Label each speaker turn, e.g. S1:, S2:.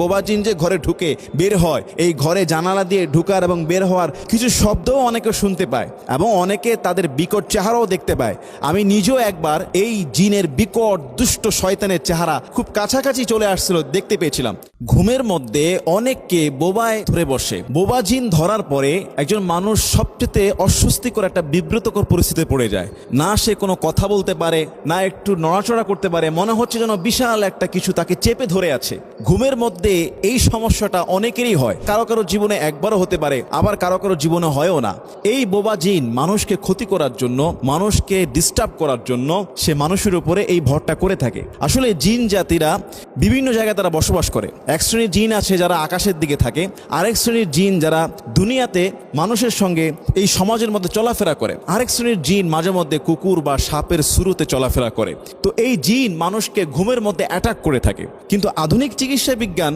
S1: বোবা জিন যে ঘরে ঢুকে বের হয়, এই ঘরে জানালা দিয়ে ঢুকার এবং বের হওয়ার কিছু শব্দও অনেকে শুনতে পায় এবং অনেকে তাদের বিকট চেহারাও দেখতে পায়। আমি নিজেও একবার এই জিনের বিকট দুষ্ট শয়তানের চেহারা খুব কাছাকাছি চলে আসছিল, দেখতে পেয়েছিলাম। ঘুমের মধ্যে অনেককে বোবায় ধরে বসে। বোবা জিন ধরার পরে একজন মানুষ সবচেয়ে অস্বস্তিকর একটা বিব্রতকর পরিস্থিতিতে পড়ে যায়। না সে কোনো কথা বলতে পারে, না একটু নড়াচড়া করতে পারে, মনে হচ্ছে যেন বিশাল একটা কিছু তাকে চেপে ধরে আছে। ঘুমের মধ্যে এই সমস্যাটা অনেকেরই হয়, কারো কারো জীবনে একবারও হতে পারে, আবার কারো কারো জীবনে হয়ও না। এই বোবা জিন মানুষকে ক্ষতি করার জন্য, মানুষকে ডিস্টার্ব করার জন্য সে মানুষের উপরে এই ভরটা করে থাকে। আসলে জিন জাতিরা বিভিন্ন জায়গায় তারা বসবাস করে। এক শ্রেণীর জিন আছে যারা আকাশের দিকে থাকে, আরেক শ্রেণীর জিন যারা দুনিয়াতে মানুষের সঙ্গে এই সমাজের মধ্যে চলাফেরা করে, আরেক শ্রেণীর জিন মাঝে মধ্যে কুকুর বা সাপের শুরুতে চলাফেরা করে। তো এই জিন মানুষকে ঘুমের মধ্যে অ্যাটাক করে থাকে। কিন্তু আধুনিক চিকিৎসা বিজ্ঞান